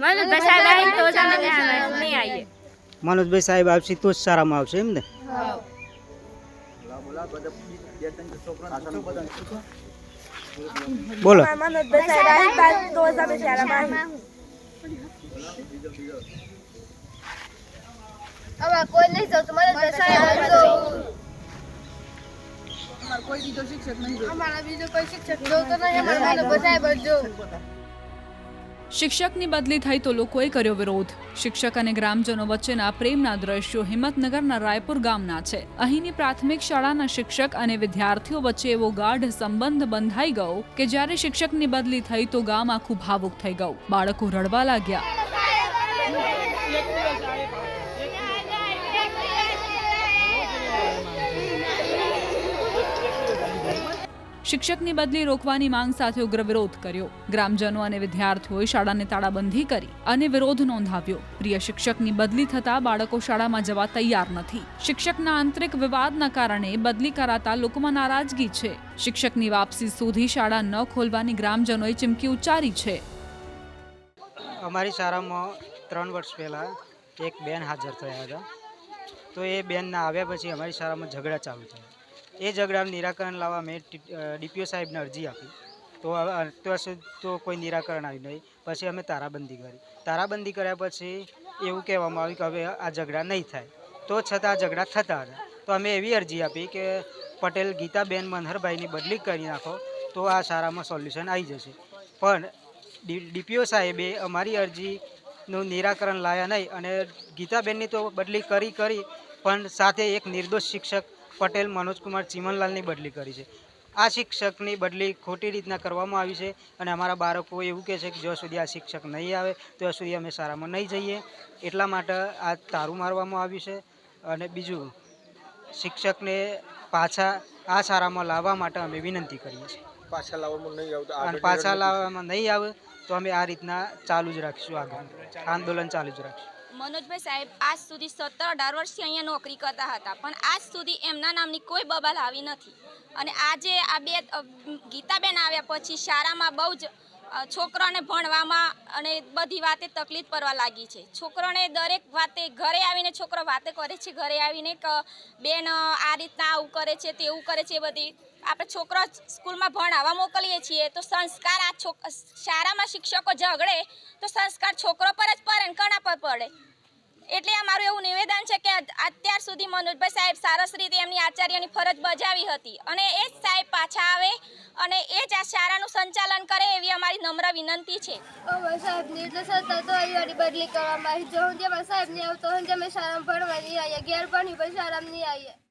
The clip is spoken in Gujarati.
મનોજભાઈ સાહેબ આવે તો જ અમે નહીં આવીએ. મનોજભાઈ સાહેબ આવશે તો જ સારામાં આવશે એમ ને? બોલો. મનોજભાઈ સાહેબ આવે તો જ અમે સારામાં આવીએ. હવે કોઈ નહીં જતું, મનોજભાઈ સાહેબ આવજો. કોઈ બીજો શિક્ષક નહીં. અમારા બીજો કોઈ શિક્ષક જોતો નહીં, અમારા મનોજભાઈ સાહેબ આવજો. શિક્ષકની બદલી થઈ તો લોકોએ કર્યો વિરોધ. શિક્ષક અને ગ્રામજનો વચ્ચેના પ્રેમના દ્રશ્યો હિંમતનગરના રાયપુર ગામના છે. અહીંની પ્રાથમિક શાળાના શિક્ષક અને વિદ્યાર્થીઓ વચ્ચે એવો ગાઢ સંબંધ બંધાઈ ગયો કે જ્યારે શિક્ષકની બદલી થઈ તો ગામ આખું ભાવુક થઈ ગયું. બાળકો રડવા લાગ્યા. શિક્ષકની બદલી રોકવાની માંગ સાથે ઉગ્ર વિરોધ કર્યો. ગ્રામજનો અને વિદ્યાર્થીઓએ શાળાને તાળાબંધી કરી અને વિરોધ નોંધાવ્યો. પ્રિય શિક્ષકની બદલી થતા બાળકો શાળામાં જવા તૈયાર નથી. શિક્ષકના આંતરિક વિવાદના કારણે બદલી કરાતા લોકોમાં નારાજગી છે. શિક્ષકની વાપસી સુધી શાળા ન ખોલવાની ગ્રામજનોએ ચીમકી ઉચ્ચારી છે. અમારી શાળામાં 3 વર્ષ પહેલાં એક બેન હાજર થયા હતા. તો એ બેનના આવ્યા પછી અમારી શાળામાં ઝઘડા ચાલુ થયા. એ ઝઘડાનું નિરાકરણ લાવવા મેં ડીપીઓ સાહેબને અરજી આપી. તો અત્યાર સુધી તો કોઈ નિરાકરણ આવ્યું નહીં. પછી અમે તારાબંધી કરી. તારાબંધી કર્યા પછી એવું કહેવામાં આવ્યું કે હવે આ ઝઘડા નહીં થાય. તો છતાં આ ઝઘડા થતા હતા. તો અમે એવી અરજી આપી કે પટેલ ગીતાબેન મનહરભાઈની બદલી કરી નાખો તો આ શાળામાં સોલ્યુશન આવી જશે. પણ ડીપીઓ સાહેબે અમારી અરજીનું નિરાકરણ લાવ્યા નહીં અને ગીતાબેનની તો બદલી કરી પણ સાથે એક નિર્દોષ શિક્ષક પટેલ મનોજકુમાર ચીમનલાલની બદલી કરી છે. આ શિક્ષકની બદલી ખોટી રીતના કરવામાં આવી છે અને અમારા બાળકો એવું કહે છે કે જ્યાં સુધી આ શિક્ષક નહીં આવે ત્યાં સુધી અમે શાળામાં નહીં જઈએ. એટલા માટે આ તારું મારવામાં આવ્યું છે. અને બીજું, શિક્ષકને પાછા આ શાળામાં લાવવા માટે અમે વિનંતી કરીએ છીએ. પાછા લાવવામાં નહીં આવે તો અમે આ રીતના ચાલુ જ રાખીશું. આગળ આંદોલન ચાલુ જ રાખીશું. મનોજભાઈ સાહેબ આજ સુધી 17-18 વર્ષથી અહીંયા નોકરી કરતા હતા, પણ આજ સુધી એમના નામની કોઈ બબાલ આવી નથી. અને આજે આ બે ગીતાબેન આવ્યા પછી શાળામાં બહુ જ છોકરાને ભણવામાં અને બધી વાતે તકલીફ પડવા લાગી છે. છોકરાને દરેક વાતે ઘરે આવીને છોકરો વાતે કરે છે. ઘરે આવીને કે બેન આ રીતના આવું કરે છે, તેવું કરે છે. બધી આપણે છોકરો સ્કૂલમાં ભણાવવા મોકલીએ છીએ તો સંસ્કાર આ શાળામાં શિક્ષકો ઝઘડે તો સંસ્કાર છોકરો પર જ પડે ને કણા પર પડે. એટલે અમારું એવું નિવેદન છે કે અત્યાર સુધી મનોજભાઈ સાહેબ સરસ રીતે એમની આચાર્યની ફરજ બજાવી હતી અને એ જ સાહેબ પાછા આવે અને એ જ આ શાળાનું સંચાલન કરે એવી અમારી નમ્ર વિનંતી છે. સાહેબની એટલે સતત અહીંયાની બદલી કરવામાં આવી. જો હું જેમાં સાહેબ નહીં આવતો હું અમે શાળામાં ભણવા નહીં આવીએ, ઘેર ભણી પણ શાળામાં નહીં આવીએ.